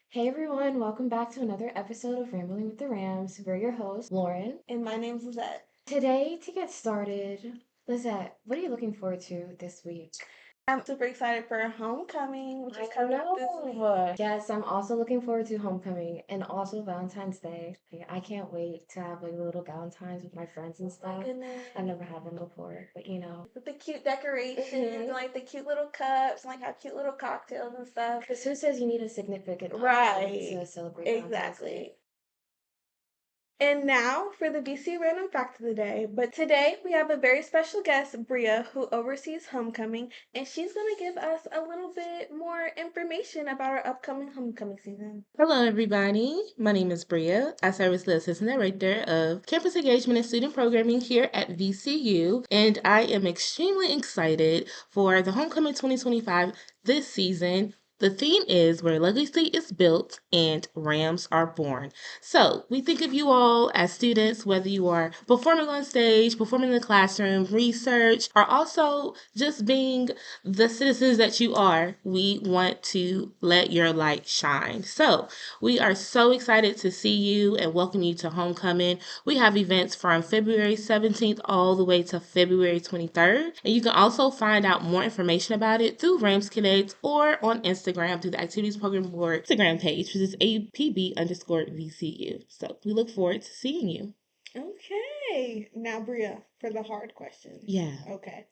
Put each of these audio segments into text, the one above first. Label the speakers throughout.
Speaker 1: Hey everyone, welcome back to another episode of Ramily with the Rams. We're your hosts, Lauren.
Speaker 2: And my name's Lizzette.
Speaker 1: Today, to get started, Lizette, what are you looking forward to this week?
Speaker 2: I'm super excited for Homecoming, which is
Speaker 1: I
Speaker 2: coming up this
Speaker 1: know.
Speaker 2: week.
Speaker 1: Yes, I'm also looking forward to homecoming and also Valentine's Day. I can't wait to have like little Valentines with my friends and
Speaker 2: Oh my
Speaker 1: stuff.
Speaker 2: goodness.
Speaker 1: I've never had them before, but you know.
Speaker 2: With the cute decorations and like the cute little cups and like have cute little cocktails and stuff.
Speaker 1: Because who says you need a significant other
Speaker 2: Right.
Speaker 1: to celebrate Valentine's Day?
Speaker 2: Exactly. And now for the VC random fact of the day. But today we have a very special guest, Bria, who oversees Homecoming, and she's going to give us a little bit more information about our upcoming Homecoming season.
Speaker 3: Hello, everybody. My name is Bria. I serve as the Assistant Director of Campus Engagement and Student Programming here at VCU, and I am extremely excited for the Homecoming 2025 this season. The theme is Where Legacy is Built and Rams Are Born. So, we think of you all as students, whether you are performing on stage, performing in the classroom, research, or also just being the citizens that you are. We want to let your light shine. So, we are so excited to see you and welcome you to Homecoming. We have events from February 17th all the way to February 23rd. And you can also find out more information about it through Rams Connect or on Instagram through the Activities Program Board Instagram page, which is APB_VCU. So we look forward to seeing you.
Speaker 2: Okay. Now, Bria, for the hard question.
Speaker 3: Yeah.
Speaker 2: Okay.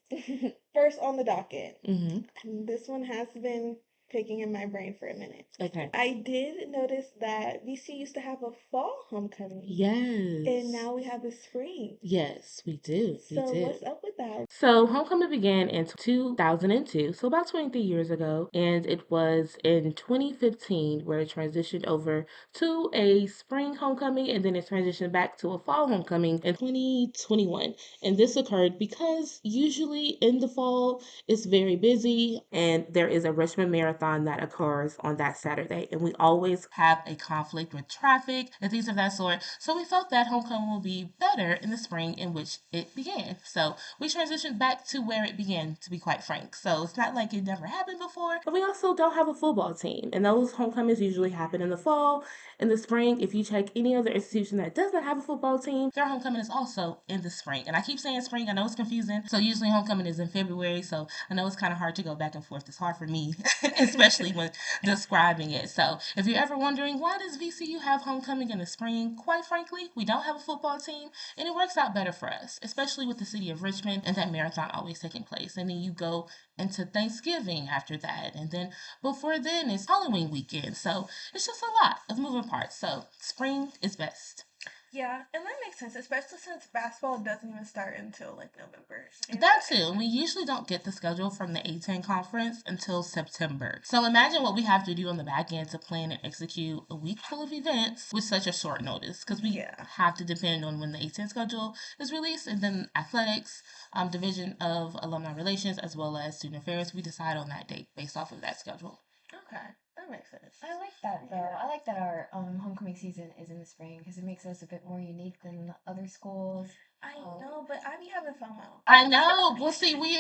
Speaker 2: First on the docket.
Speaker 3: Mm-hmm.
Speaker 2: This one has been picking in my brain for a minute.
Speaker 3: Okay.
Speaker 2: I did notice that VC used to have a fall homecoming.
Speaker 3: Yes.
Speaker 2: And now we have the spring.
Speaker 3: Yes, we do.
Speaker 2: So what's up with that?
Speaker 3: So Homecoming began in 2002, so about 23 years ago, and it was in 2015 where it transitioned over to a spring homecoming, and then it transitioned back to a fall homecoming in 2021. And this occurred because usually in the fall it's very busy, and there is a Richmond Marathon that occurs on that Saturday, and we always have a conflict with traffic and things of that sort. So we felt that homecoming will be better in the spring in which it began. So we transitioned back to where it began, to be quite frank. So it's not like it never happened before, but we also don't have a football team, and those homecomings usually happen in the fall. In the spring, if you check any other institution that doesn't have a football team, their homecoming is also in the spring. And I keep saying spring, I know it's confusing. So usually homecoming is in February, so I know it's kind of hard to go back and forth. It's hard for me, especially when describing it. So if you're ever wondering, why does VCU have homecoming in the spring? Quite frankly, we don't have a football team, and it works out better for us, especially with the city of Richmond and that marathon always taking place. And then you go into Thanksgiving after that, and then before then is Halloween weekend. So it's just a lot of moving parts. So spring is best.
Speaker 2: Yeah, and that makes sense, especially since basketball doesn't even start until like November.
Speaker 3: That too. We usually don't get the schedule from the A10 conference until September. So imagine what we have to do on the back end to plan and execute a week full of events with such a short notice, because we have to depend on when the A10 schedule is released, and then athletics, division of alumni relations, as well as student affairs. We decide on that date based off of that schedule.
Speaker 2: Okay. That makes sense.
Speaker 1: I like that though. I like that our homecoming season is in the spring because it makes us a bit more unique than other schools.
Speaker 2: I know, but I be having FOMO.
Speaker 3: I know. Well, see, we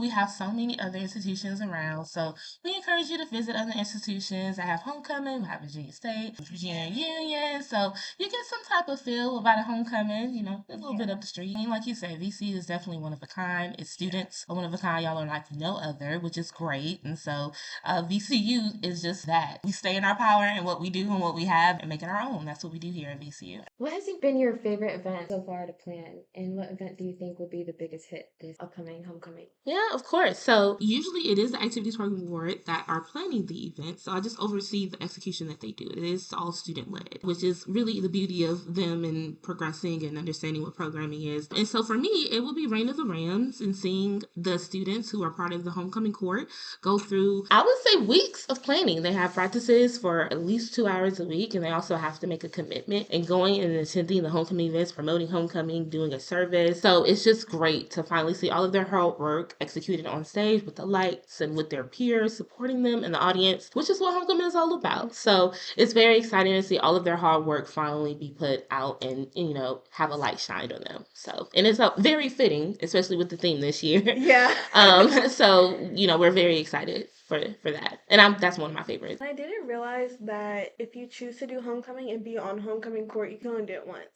Speaker 3: have so many other institutions around, so we encourage you to visit other institutions that have homecoming. We have Virginia State, Virginia Union, so you get some type of feel about a homecoming. A little bit up the street. I mean, like you said, VC is definitely one of a kind. Its students are one of a kind. Y'all are like no other, which is great. And so, VCU is just that. We stay in our power and what we do and what we have and make it our own. That's what we do here at VCU.
Speaker 1: What has been your favorite event so far to plan, and what event do you think will be the biggest hit this upcoming homecoming?
Speaker 3: Yeah, of course. So usually it is the Activities Program Board that are planning the event. So I just oversee the execution that they do. It is all student led, which is really the beauty of them and progressing and understanding what programming is. And so for me, it will be Reign of the Rams and seeing the students who are part of the homecoming court go through, I would say, weeks of planning. They have practices for at least 2 hours a week, and they also have to make a commitment and going and attending the homecoming events, promoting homecoming, doing a service. So it's just great to finally see all of their hard work executed on stage with the lights and with their peers supporting them in the audience, which is what homecoming is all about. So it's very exciting to see all of their hard work finally be put out and have a light shined on them. So, and it's very fitting, especially with the theme this year.
Speaker 2: Yeah.
Speaker 3: So we're very excited. for that. And that's one of my favorites.
Speaker 2: I didn't realize that if you choose to do homecoming and be on homecoming court, you can only do it once.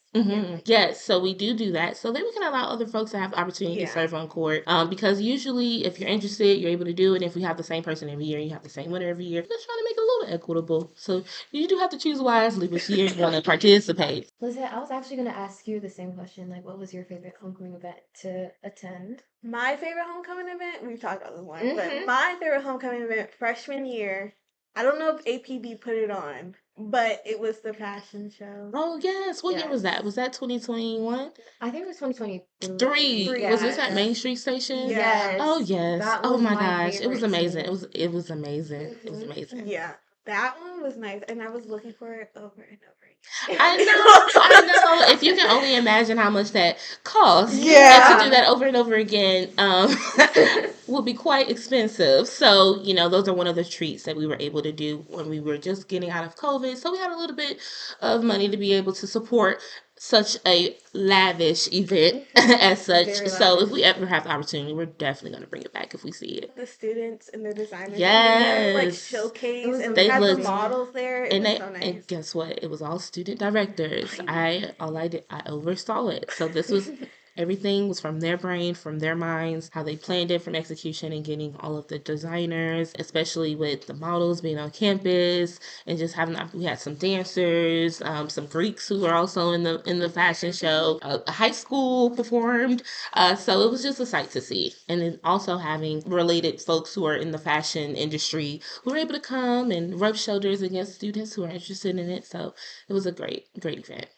Speaker 3: Yes, so we do that. So then we can allow other folks to have the opportunity to serve on court. Because usually if you're interested, you're able to do it. If we have the same person every year, you have the same winner every year. Just trying to make it a little equitable. So you do have to choose wisely which year you want to participate.
Speaker 1: Lizzette, I was actually going to ask you the same question. Like, what was your favorite homecoming event to attend?
Speaker 2: My favorite homecoming event, we've talked about this one, but my favorite homecoming event freshman year, I don't know if APB put it on, but it was the fashion show.
Speaker 3: Oh, yes. What year was that? Was that 2021?
Speaker 1: I think it was 2023.
Speaker 3: Was this at Main Street Station?
Speaker 1: Yes.
Speaker 3: Oh, yes.
Speaker 1: That
Speaker 3: Oh,
Speaker 1: was
Speaker 3: my
Speaker 1: my
Speaker 3: gosh. It was
Speaker 1: favorite
Speaker 3: amazing.
Speaker 1: too.
Speaker 3: It was amazing. It was amazing.
Speaker 2: Yeah, that one was nice, and I was looking for it over and over again.
Speaker 3: I know. If you can only imagine how much that costs, and to do that over and over again would be quite expensive. So, those are one of the treats that we were able to do when we were just getting out of COVID. So we had a little bit of money to be able to support such a lavish event as such. So if we ever have the opportunity, we're definitely going to bring it back if we see it.
Speaker 2: The students and their designers,
Speaker 3: yes,
Speaker 2: showcase, and they had the models there. It was so nice.
Speaker 3: And guess what? It was all student directors. I oversaw it. So this was. Everything was from their brain, from their minds, how they planned it from execution and getting all of the designers, especially with the models being on campus and just we had some dancers, some Greeks who were also in the fashion show. A high school performed, so it was just a sight to see. And then also having related folks who are in the fashion industry who were able to come and rub shoulders against students who are interested in it. So it was a great event.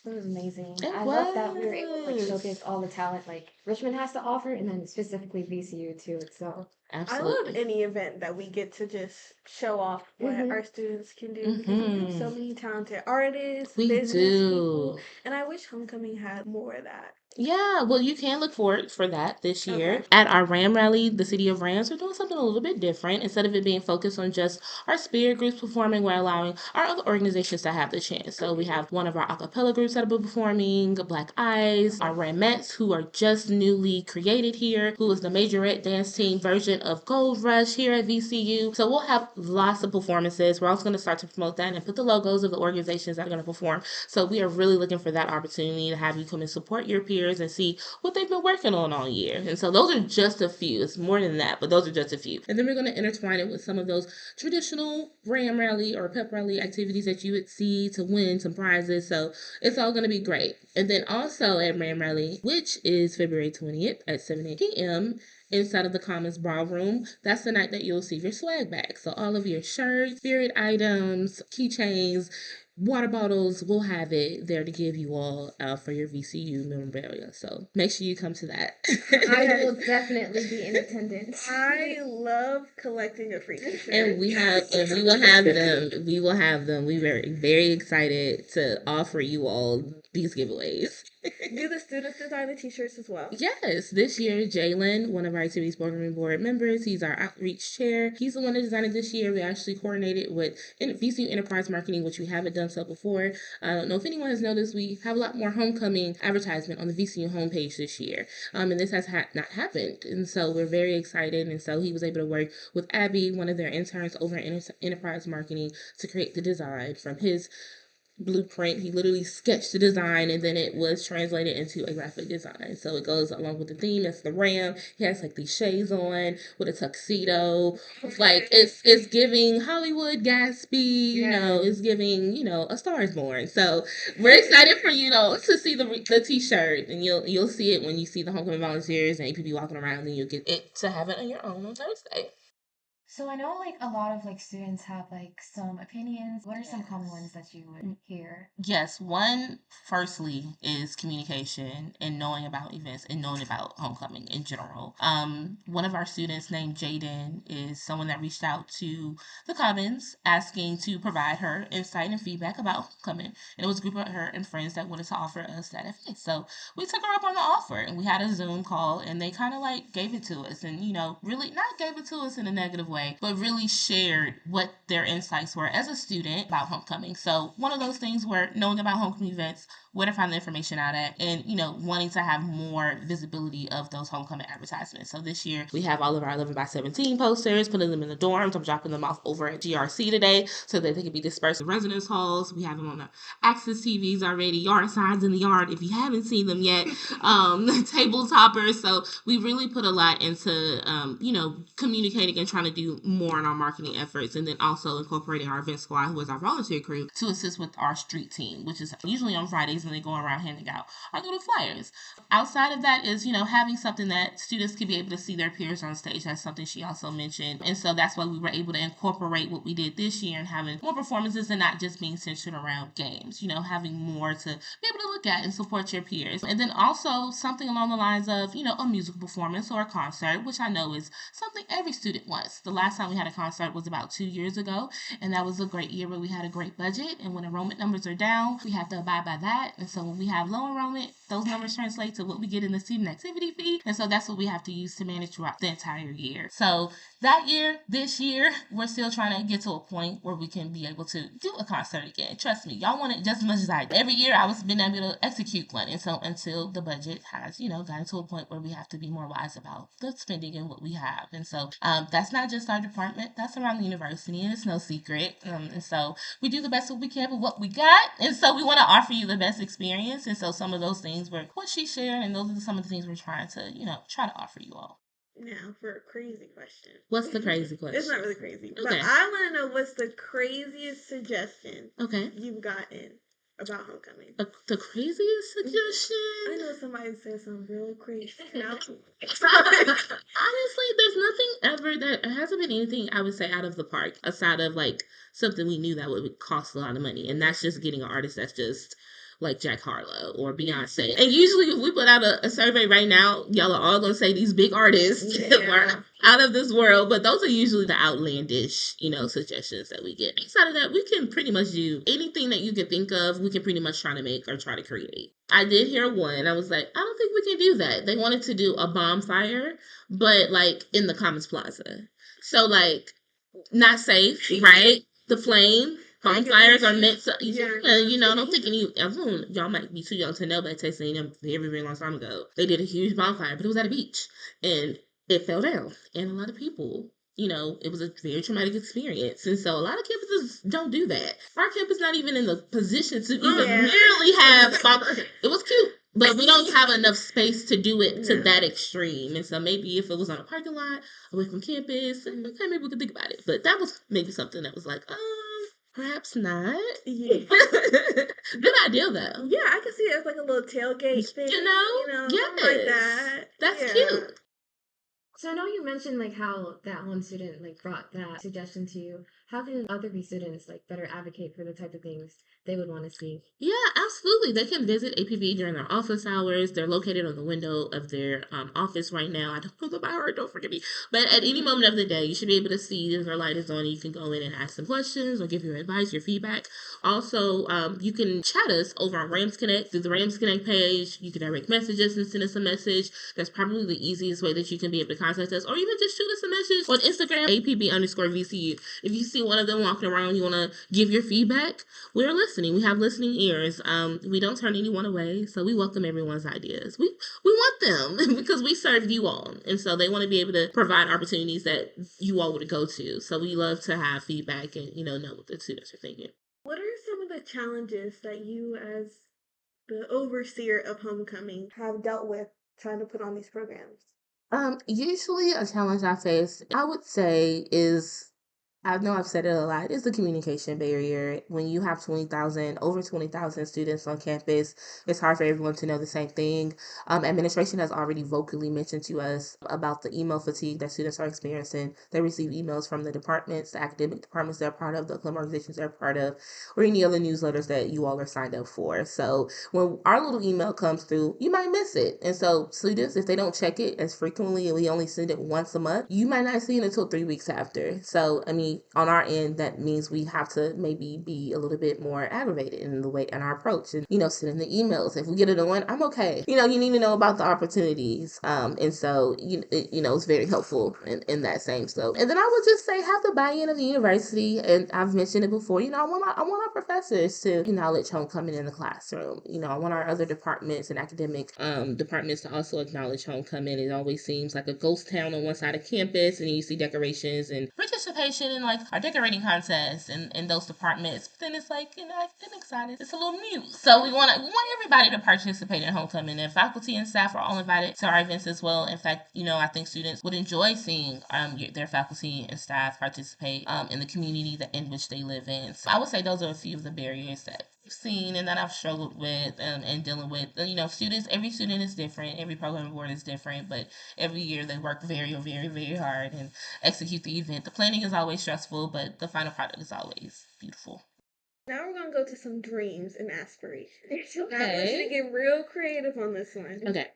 Speaker 1: It was amazing. I love that we were able to showcase all the talent like Richmond has to offer, and then specifically VCU too. So
Speaker 3: absolutely.
Speaker 2: I love any event that we get to just show off what our students can do because we have so many talented artists, business people, and I wish homecoming had more of that.
Speaker 3: Yeah, well, you can look forward for that this year. At our Ramily, the City of Rams, we're doing something a little bit different. Instead of it being focused on just our spirit groups performing, we're allowing our other organizations to have the chance. So we have one of our a cappella groups that will be performing, Black Eyes, our Ramettes, who are just newly created here, who is the majorette dance team version of Gold Rush here at VCU. So we'll have lots of performances. We're also going to start to promote that and put the logos of the organizations that are going to perform. So we are really looking for that opportunity to have you come and support your peers and see what they've been working on all year. And so those are just a few. It's more than that, but those are just a few. And then we're going to intertwine it with some of those traditional Ram Rally or Pep Rally activities that you would see to win some prizes. So it's all going to be great. And then also at Ram Rally, which is February 20th at 7 p.m., inside of the Commons Ballroom, that's the night that you'll receive your swag bag. So all of your shirts, spirit items, keychains, water bottles, we'll have it there to give you all for your VCU memorabilia. So make sure you come to that.
Speaker 1: I will definitely be in attendance.
Speaker 2: I love collecting a free t-shirt.
Speaker 3: And we will have them. We will have them. We're very, very excited to offer you all these giveaways.
Speaker 2: Do the students design the t-shirts as well?
Speaker 3: Yes. This year, Jalen, one of our activities programming board members, he's our outreach chair. He's the one that designed it this year. We actually coordinated with VCU Enterprise Marketing, which we haven't done so before. I don't know if anyone has noticed, we have a lot more homecoming advertisement on the VCU homepage this year. And this has not happened. And so we're very excited. And so he was able to work with Abby, one of their interns over at Enterprise Marketing, to create the design from his blueprint. He literally sketched the design and then it was translated into a graphic design. So it goes along with the theme. That's the Ram. He has like these shades on with a tuxedo. It's like it's giving Hollywood Gatsby, it's giving, A Star is Born. So we're excited for you to see the t-shirt, and you'll see it when you see the homecoming volunteers and APB walking around, and you'll get it to have it on your own on Thursday.
Speaker 4: So I know a lot of students have some opinions. What are some common ones that you would hear?
Speaker 3: Yes, one firstly is communication and knowing about events and knowing about homecoming in general. One of our students named Jaden is someone that reached out to the Commons asking to provide her insight and feedback about homecoming. And it was a group of her and friends that wanted to offer us that advice. So we took her up on the offer and we had a Zoom call and they kind of gave it to us and, really not gave it to us in a negative way. day, but really shared what their insights were as a student about homecoming. So one of those things were knowing about homecoming events, where to find the information out at, and wanting to have more visibility of those homecoming advertisements. So this year we have all of our 11x17 posters, putting them in the dorms. I'm dropping them off over at GRC today so that they can be dispersed in residence halls. We have them on the Access TVs already, yard signs in the yard if you haven't seen them yet, table toppers. So we really put a lot into communicating and trying to do more in our marketing efforts, and then also incorporating our event squad, who is our volunteer crew, to assist with our street team, which is usually on Fridays when they go around handing out our little flyers. Outside of that is, having something that students can be able to see their peers on stage. That's something she also mentioned. And so that's why we were able to incorporate what we did this year and having more performances and not just being centered around games, having more to be able to look at and support your peers. And then also something along the lines of, a musical performance or a concert, which I know is something every student wants. The last time we had a concert was about 2 years ago, and that was a great year where we had a great budget. And when enrollment numbers are down, we have to abide by that. And so when we have low enrollment, those numbers translate to what we get in the student activity fee. And so that's what we have to use to manage throughout the entire year. So this year, we're still trying to get to a point where we can be able to do a concert again. Trust me, y'all want it just as much as I do. Every year I was been able to execute one. And so until the budget has, gotten to a point where we have to be more wise about the spending and what we have. And so that's not just our department, that's around the university, and it's no secret. And so we do the best that we can with what we got. And so we want to offer you the best experience. And so some of those things were what she shared, and those are some of the things we're trying to, try to offer you all.
Speaker 2: Now for a crazy question.
Speaker 3: What's the crazy question?
Speaker 2: It's not really crazy,
Speaker 3: okay.
Speaker 2: But I want to know what's the craziest suggestion you've gotten about homecoming.
Speaker 3: The craziest suggestion?
Speaker 2: I know somebody said something real crazy.
Speaker 3: Honestly, there's nothing ever that hasn't been anything I would say out of the park, aside of like something we knew that would cost a lot of money, and that's just getting an artist that's just like Jack Harlow or Beyonce. And usually if we put out a survey right now, y'all are all going to say these big artists are out of this world, but those are usually the outlandish, suggestions that we get. Outside of that, we can pretty much do anything that you can think of. We can pretty much try to make or try to create. I did hear one. I was like, I don't think we can do that. They wanted to do a bonfire, but like in the Commons Plaza. So like not safe, right? The flame. Bonfires are meant to, I don't think y'all might be too young to know, but tasting them very, very long time ago. They did a huge bonfire, but it was at a beach, and it fell down, and a lot of people, it was a very traumatic experience, and so a lot of campuses don't do that. Our campus not even in the position to even nearly have bonfire. It was cute, but we don't have enough space to do it to that extreme, and so maybe if it was on a parking lot away from campus, okay, maybe we could think about it, but that was maybe something that was like, perhaps not. Yeah. Good idea, though.
Speaker 2: Yeah, I can see it as like a little tailgate thing.
Speaker 3: Yes.
Speaker 2: Like that.
Speaker 3: That's cute.
Speaker 1: So I know you mentioned like how that one student like brought that suggestion to you. How can other B students like better advocate for the type of things they would want to see?
Speaker 3: Yeah, absolutely. They can visit APB during their office hours. They're located on the window of their office right now. I don't know the by heart, don't forget me. But at any moment of the day, you should be able to see if their light is on. You can go in and ask some questions or give your advice, your feedback. Also, you can chat us over on Rams Connect through the Rams Connect page. You can direct message us and send us a message. That's probably the easiest way that you can be able to contact us, or even just shoot us a message on Instagram, APB_VCU. If you see one of them walking around, you want to give your feedback, we're listening. We have listening ears. We don't turn anyone away, so we welcome everyone's ideas. We want them because we serve you all, and so they want to be able to provide opportunities that you all would go to. So we love to have feedback and know what the students are thinking.
Speaker 2: What are some of the challenges that you, as the overseer of homecoming, have dealt with trying to put on these programs?
Speaker 3: Usually a challenge I face, I would say, is, I know I've said it a lot, is the communication barrier. When you have over 20,000 students on campus, it's hard for everyone to know the same thing. Administration has already vocally mentioned to us about the email fatigue that students are experiencing. They receive emails from the departments, the academic departments they're part of, the club organizations they're part of, or any other newsletters that you all are signed up for. So when our little email comes through, you might miss it. And so students, if they don't check it as frequently, and we only send it once a month, you might not see it until 3 weeks after. So, unfortunately, on our end, that means we have to maybe be a little bit more aggravated in the way in our approach, and send in the emails. If we get it on, I'm okay. You need to know about the opportunities, and so it's very helpful in that same scope. And then I would just say have the buy-in of the university, and I've mentioned it before. I want our professors to acknowledge homecoming in the classroom. I want our other departments and academic departments to also acknowledge homecoming. It always seems like a ghost town on one side of campus, and you see decorations and participation in like our decorating contests and in those departments. But then it's like academic side, it's a little mute. So we want everybody to participate in homecoming, and faculty and staff are all invited to our events as well. In fact, I think students would enjoy seeing their faculty and staff participate in the community in which they live in. So I would say those are a few of the barriers that I've seen and that I've struggled with and dealing with. Students, every student is different, every program board is different, but every year they work very, very, very hard and execute the event. The planning is always stressful, but the final product is always beautiful.
Speaker 2: Now we're going to go to some dreams and aspirations.
Speaker 3: Okay.
Speaker 2: I want you to get real creative on this one.
Speaker 3: Okay.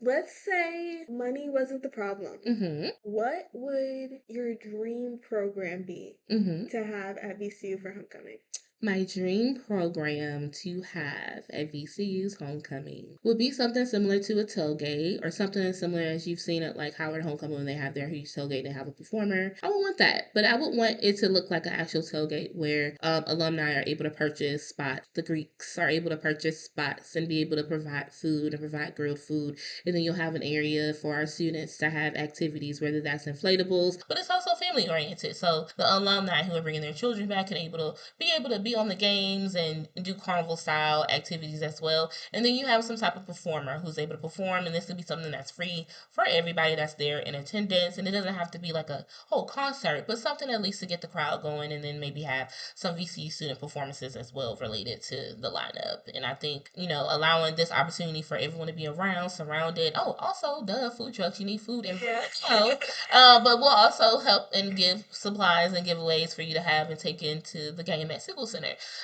Speaker 2: Let's say money wasn't the problem.
Speaker 3: Mm-hmm.
Speaker 2: What would your dream program be to have at VCU for homecoming?
Speaker 3: My dream program to have at VCU's Homecoming would be something similar to a tailgate, or something similar as you've seen at like Howard Homecoming when they have their huge tailgate, they have a performer. I would want that, but I would want it to look like an actual tailgate where alumni are able to purchase spots. The Greeks are able to purchase spots and be able to provide food and provide grilled food. And then you'll have an area for our students to have activities, whether that's inflatables, but it's also family oriented. So the alumni who are bringing their children back can be able to be on the games and do carnival style activities as well. And then you have some type of performer who's able to perform, and this would be something that's free for everybody that's there in attendance. And it doesn't have to be like a whole concert, but something at least to get the crowd going, and then maybe have some VCU student performances as well related to the lineup. And I think, allowing this opportunity for everyone to be around, surrounded. Oh, also, food trucks, you need food everywhere. But we'll also help and give supplies and giveaways for you to have and take into the game at Sickle Center.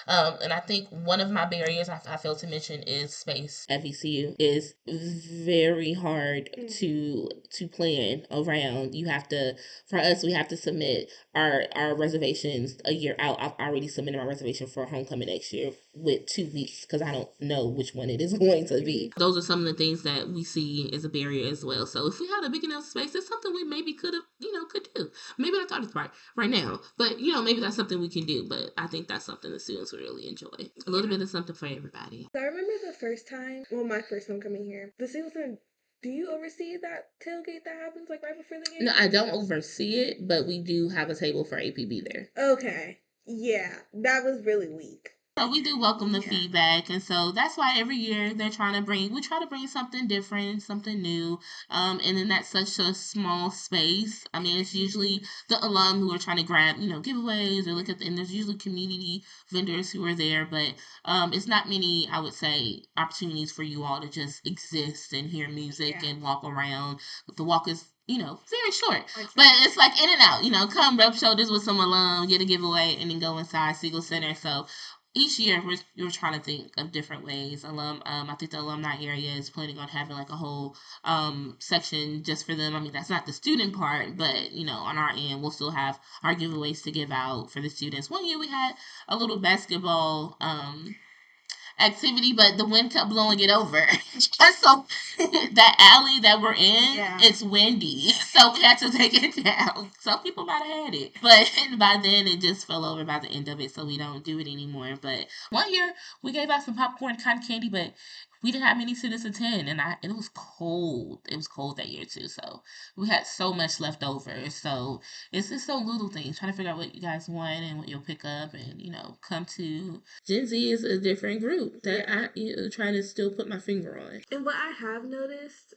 Speaker 3: And I think one of my barriers I failed to mention is space at VCU is very hard to plan around. We have to submit our reservations a year out. I've already submitted my reservation for homecoming next year with 2 weeks because I don't know which one it is going to be. Those are some of the things that we see as a barrier as well. So if we had a big enough space, it's something we maybe could do. Maybe not thought it's right now, but maybe that's something we can do. But I think that's something the students would really enjoy. A little bit of something for everybody.
Speaker 2: So I remember the first time, my first homecoming here, the season. Do you oversee that tailgate that happens like right before the game?
Speaker 3: No, I don't oversee it, but we do have a table for APB there.
Speaker 2: Okay. Yeah, that was really weak.
Speaker 3: So we do welcome the feedback, and so that's why every year we try to bring something different, something new, and then that's such a small space. I mean, it's usually the alum who are trying to grab, giveaways or look at and there's usually community vendors who are there, but it's not many, I would say, opportunities for you all to just exist and hear music and walk around. The walk is very short. But it's like in and out, come rub shoulders with some alum, get a giveaway, and then go inside Siegel Center. So each year we're trying to think of different ways. I think the alumni area is planning on having like a whole section just for them. I mean, that's not the student part, but on our end we'll still have our giveaways to give out for the students. One year we had a little basketball activity, but the wind kept blowing it over. So that alley that we're in, it's windy, so we had to take it down. Some people might have had it, but by then it just fell over by the end of it, so we don't do it anymore. But one year we gave out some popcorn and cotton candy, but we didn't have many students attend, and it was cold. It was cold that year too, so we had so much left over. So it's just so little things, trying to figure out what you guys want and what you'll pick up, and come to. Gen Z is a different group that I trying to still put my finger on.
Speaker 2: And what I have noticed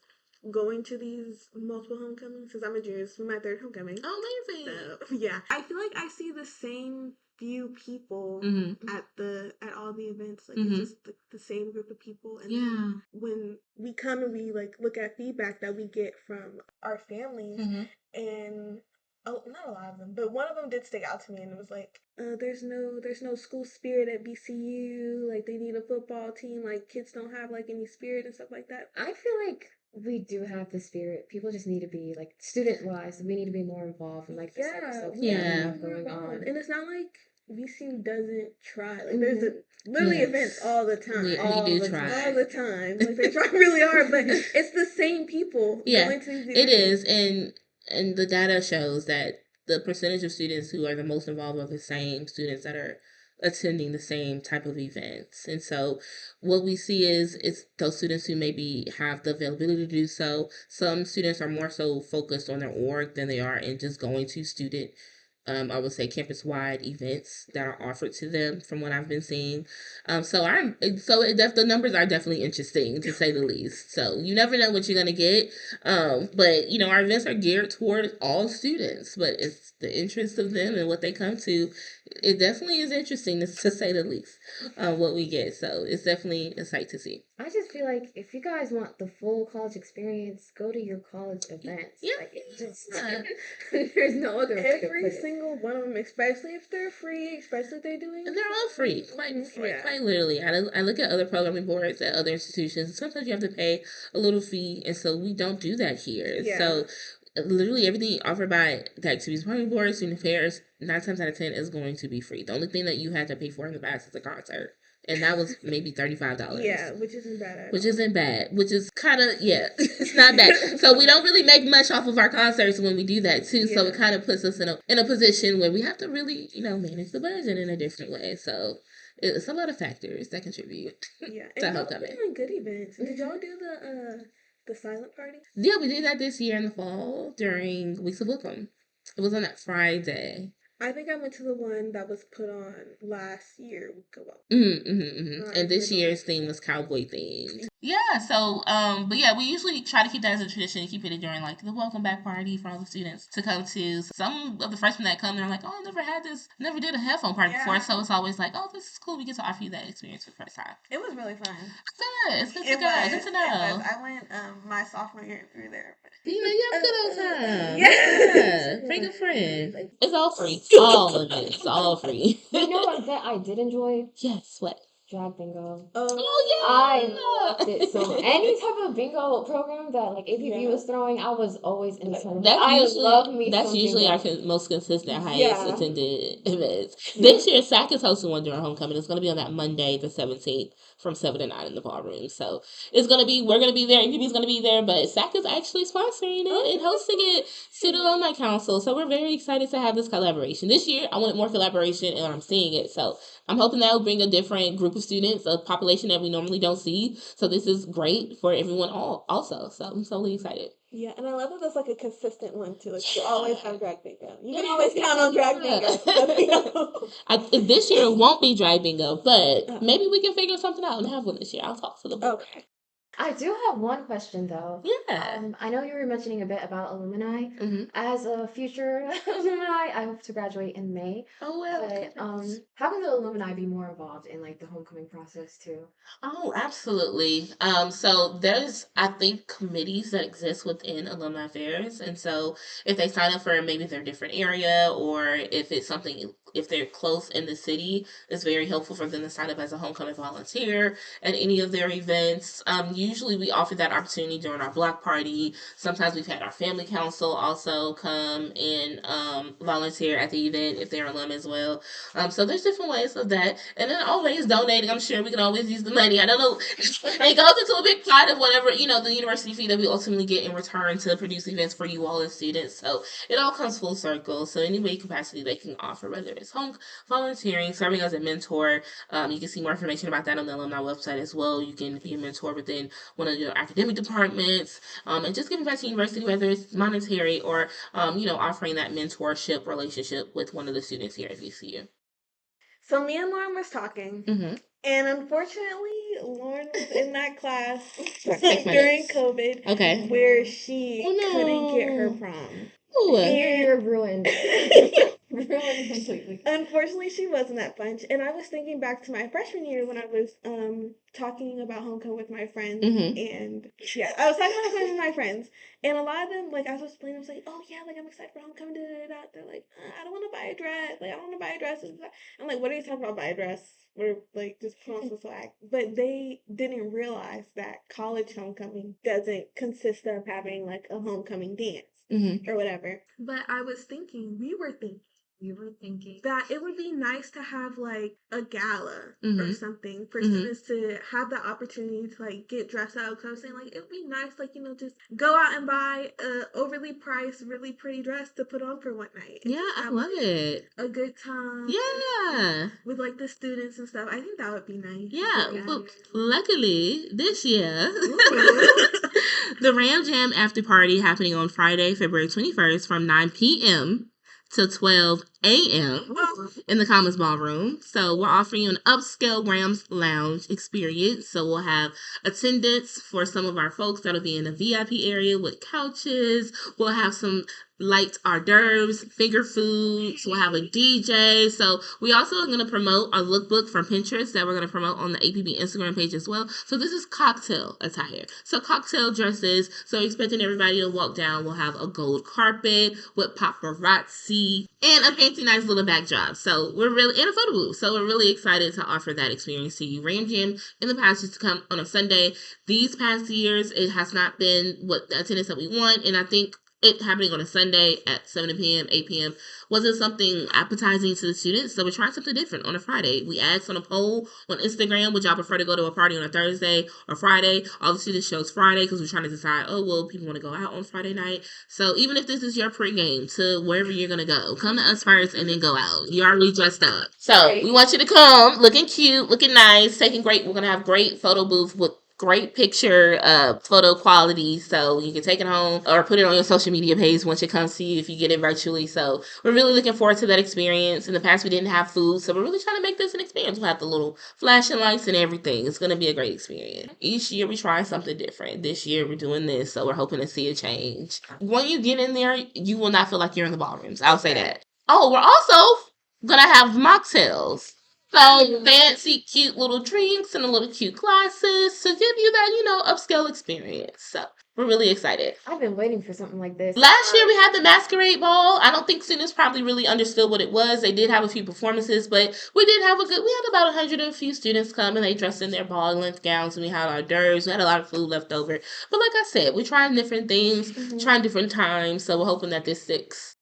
Speaker 2: going to these multiple homecomings, because I'm a junior, this is my third homecoming.
Speaker 3: Oh, amazing!
Speaker 2: So, yeah, I feel like I see the same few people at all the events. Like it's just the same group of people. And when we come and we like look at feedback that we get from our families, and not a lot of them, but one of them did stick out to me, and it was like, there's no school spirit at VCU. Like they need a football team. Like kids don't have like any spirit and stuff like that. I feel like
Speaker 1: we do have the spirit. People just need to be like student wise. We need to be more involved in like the type of stuff we have going on.
Speaker 2: And it's not like VCU doesn't try. Like there's literally events all the time.
Speaker 3: We do try
Speaker 2: all the time. Like they try really hard, but it's the same people going to these
Speaker 3: it
Speaker 2: events.
Speaker 3: is, and the data shows that the percentage of students who are the most involved are the same students that are attending the same type of events. And so what we see is it's those students who maybe have the availability to do so. Some students are more so focused on their org than they are in just going to student I would say campus-wide events that are offered to them from what I've been seeing. The numbers are definitely interesting to say the least. So you never know what you're gonna get. But our events are geared toward all students, but it's the interest of them and what they come to. It definitely is interesting to say the least. What we get, so it's definitely a sight to see.
Speaker 1: I just feel like if you guys want the full college experience, go to your college events.
Speaker 3: Yeah.
Speaker 1: Like it just there's no other way to put
Speaker 2: Every
Speaker 1: it.
Speaker 2: single one of them, especially if they're free, especially if they're doing.
Speaker 3: And they're all free, quite literally. I look at other programming boards at other institutions. Sometimes you have to pay a little fee, and so we don't do that here.
Speaker 2: Yeah.
Speaker 3: So literally everything offered by the activities programming board, student affairs, 9 times out of 10 is going to be free. The only thing that you had to pay for in the past is a concert. And that was maybe $35.
Speaker 2: Yeah, which isn't bad.
Speaker 3: Which is kind of, it's not bad. So we don't really make much off of our concerts when we do that too. So it kind of puts us in a position where we have to really, manage the budget in a different way. So it's a lot of factors that contribute.
Speaker 2: Yeah,
Speaker 3: to
Speaker 2: and
Speaker 3: Homecoming.
Speaker 2: doing good events. Did y'all do the silent party?
Speaker 3: Yeah, we did that this year in the fall during Weeks of Welcome. It was on that Friday.
Speaker 2: I think I went to the one that was put on last year.
Speaker 3: And this year's theme was cowboy themed. Yeah, so, but yeah, we usually try to keep that as a tradition, keep it during, like, the welcome back party for all the students to come to. Some of the freshmen that come, they're like, oh, I never had this, never did a headphone party before, so it's always like, oh, this is cool, we get to offer you that experience for the first time.
Speaker 2: It was really fun.
Speaker 3: Good, it's good to go, good to know.
Speaker 2: I went, my sophomore year through there.
Speaker 3: You have a good old time.
Speaker 2: Yeah.
Speaker 3: Bring a friend. It's all free. All of it. It's all free.
Speaker 1: You know what that I did enjoy?
Speaker 3: Yes, what?
Speaker 1: Drag bingo.
Speaker 3: Oh, yeah.
Speaker 1: I loved it. So any type of bingo program that like APB was throwing, I was always in the tournament. That's usually
Speaker 3: our most consistent, highest
Speaker 1: Yeah.
Speaker 3: attended events. This year, SAC is hosting one during homecoming. It's going to be on that Monday, the 17th, from 7 to 9 in the ballroom. So we're going to be there. APB's going to be there, but SAC is actually sponsoring it and hosting it. Student Alumni Council. So we're very excited to have this collaboration. This year, I wanted more collaboration, and I'm seeing it. So I'm hoping that will bring a different group of students, a population that we normally don't see. So this is great for everyone also. So I'm totally excited.
Speaker 2: Yeah, and I love that there's like a consistent one too. Like you always have drag bingo. You can always count on drag bingo.
Speaker 3: This year it won't be drag bingo, but maybe we can figure something out and have one this year. I'll talk to the board.
Speaker 2: Okay.
Speaker 1: I do have one question though.
Speaker 3: Yeah.
Speaker 1: I know you were mentioning a bit about alumni.
Speaker 3: Mm-hmm.
Speaker 1: As a future alumni, I hope to graduate in May.
Speaker 3: Oh well.
Speaker 1: But how can the alumni be more involved in like the homecoming process too?
Speaker 3: Oh, absolutely. So there's, I think, committees that exist within alumni affairs, and so if they sign up for maybe their different area, or if it's something, if they're close in the city, it's very helpful for them to sign up as a homecoming volunteer at any of their events. Usually we offer that opportunity during our block party. Sometimes we've had our family council also come and volunteer at the event if they're alum as well. So there's different ways of that. And then always donating. I'm sure we can always use the money. I don't know. It goes into a big pot of whatever, the university fee that we ultimately get in return to produce events for you all as students. So it all comes full circle. So any way capacity they can offer, whether it's home volunteering, serving as a mentor. You can see more information about that on the alumni website as well. You can be a mentor within one of your academic departments, and just giving back to the university, whether it's monetary or, offering that mentorship relationship with one of the students here at VCU.
Speaker 2: So me and Lauren was talking, and unfortunately, Lauren was in that class during COVID, where she couldn't get her prom.
Speaker 1: You're ruined.
Speaker 2: Unfortunately, she wasn't that bunch. And I was thinking back to my freshman year when I was talking about homecoming with my friends. And yeah, I was talking about homecoming with my friends. And a lot of them, like, I was explaining, I was like, oh, yeah, like, I'm excited for homecoming. Da, da, da. They're like, I don't want to buy a dress. Like, I don't want to buy a dress. I'm like, what are you talking about, buy a dress? We're, like, just put on some swag. But they didn't realize that college homecoming doesn't consist of having, like, a homecoming dance or whatever. But I was thinking, we were thinking that it would be nice to have like a gala or something for students to have the opportunity to like get dressed up. Because I was saying like it would be nice, like, you know, just go out and buy a overly priced, really pretty dress to put on for one night.
Speaker 3: Yeah, I love it.
Speaker 2: A good time.
Speaker 3: Yeah.
Speaker 2: With like the students and stuff. I think that would be nice.
Speaker 3: Yeah. Well, luckily this year the Ram Jam after party happening on Friday, February 21st from 9 p.m. to 12 a.m. in the Commons Ballroom. So we're offering you an upscale Rams Lounge experience. So we'll have attendance for some of our folks that'll be in the VIP area with couches. We'll have some light hors d'oeuvres, finger foods. We'll have a DJ. So we also are going to promote a lookbook from Pinterest that we're going to promote on the APB Instagram page as well. So this is cocktail attire. So cocktail dresses. So expecting everybody to walk down. We'll have a gold carpet with paparazzi and a fancy nice little backdrop. So we're really in a photo booth. So we're really excited to offer that experience to you. Ram Jam in the past used to come on a Sunday. These past years, it has not been what the attendance that we want. And I think it happening on a Sunday at 7 p.m., 8 p.m. wasn't something appetizing to the students, so we're trying something different on a Friday. We asked on a poll on Instagram, would y'all prefer to go to a party on a Thursday or Friday? All the students chose Friday because we're trying to decide, people want to go out on Friday night. So even if this is your pregame to wherever you're going to go, come to us first and then go out. You already dressed up. So we want you to come looking cute, looking nice, we're going to have great photo booth with great picture photo quality, so you can take it home or put it on your social media page once it comes to you if you get it virtually. So we're really looking forward to that experience. In the past we didn't have food, so we're really trying to make this an experience. We'll have the little flashing lights and everything. It's going to be a great experience. Each year we try something different. This year we're doing this, so we're hoping to see a change. When you get in there, you will not feel like you're in the ballrooms. I'll say that. Oh, we're also gonna have mocktails. So fancy, cute little drinks and a little cute glasses to give you that, upscale experience. So we're really excited.
Speaker 1: I've been waiting for something like this.
Speaker 3: Last year we had the masquerade ball. I don't think students probably really understood what it was. They did have a few performances, but we had about 100 and a few students come and they dressed in their ball length gowns and we had hors d'oeuvres. We had a lot of food left over. But like I said, we're trying different things, trying different times. So we're hoping that this sticks.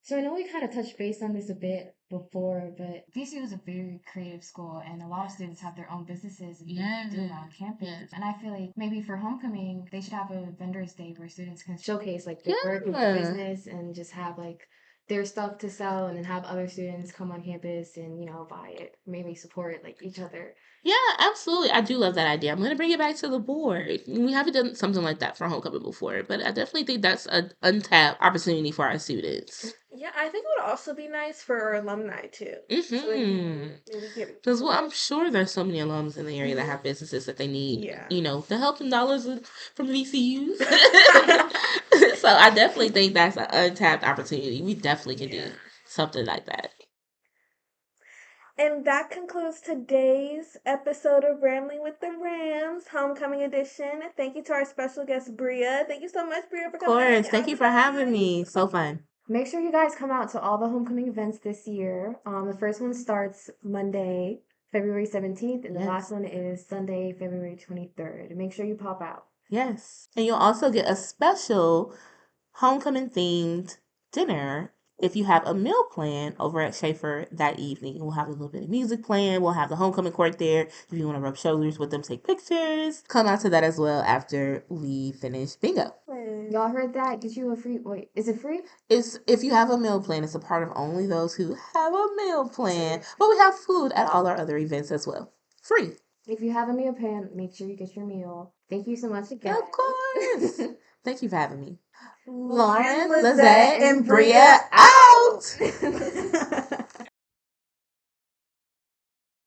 Speaker 1: So I know we kind of touched base on this a bit before, but
Speaker 4: VCU is a very creative school, and a lot of students have their own businesses and do it on campus. Yes. And I feel like maybe for homecoming, they should have a vendors day where students can
Speaker 1: showcase like their work and their business and just have like their stuff to sell, and then have other students come on campus and buy it, maybe support like each other.
Speaker 3: Yeah, absolutely. I do love that idea. I'm going to bring it back to the board. We haven't done something like that for homecoming before, but I definitely think that's an untapped opportunity for our students.
Speaker 2: Yeah, I think it would also be nice for our alumni too.
Speaker 3: Because I'm sure there's so many alums in the area that have businesses that they need, the help and dollars from VCU. So I definitely think that's an untapped opportunity. We definitely can do something like that.
Speaker 2: And that concludes today's episode of Ramily with the Rams, Homecoming Edition. Thank you to our special guest, Bria. Thank you so much, Bria, for coming.
Speaker 3: Of course. Thank you for having me. So fun.
Speaker 1: Make sure you guys come out to all the homecoming events this year. The first one starts Monday, February 17th, and the last one is Sunday, February 23rd. Make sure you pop out.
Speaker 3: Yes. And you'll also get a special homecoming-themed dinner if you have a meal plan over at Schaefer that evening. We'll have a little bit of music playing. We'll have the homecoming court there. If you want to rub shoulders with them, take pictures. Come out to that as well after we finish bingo.
Speaker 1: Y'all heard that? Get you a free... Wait, is it free?
Speaker 3: It's if you have a meal plan. It's a part of only those who have a meal plan. But we have food at all our other events as well. Free.
Speaker 1: If you have a meal plan, make sure you get your meal. Thank you so much again.
Speaker 3: Of course. Thank you for having me.
Speaker 2: Lauren,
Speaker 3: Lizzette, and Bria out!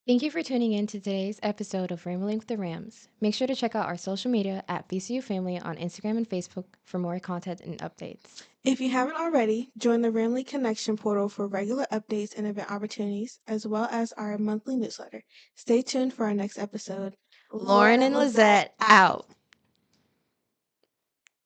Speaker 1: Thank you for tuning in to today's episode of Ramily with the Rams. Make sure to check out our social media at VCU Family on Instagram and Facebook for more content and updates.
Speaker 2: If you haven't already, join the Ramily Connection portal for regular updates and event opportunities, as well as our monthly newsletter. Stay tuned for our next episode.
Speaker 1: Lauren and Lizzette out.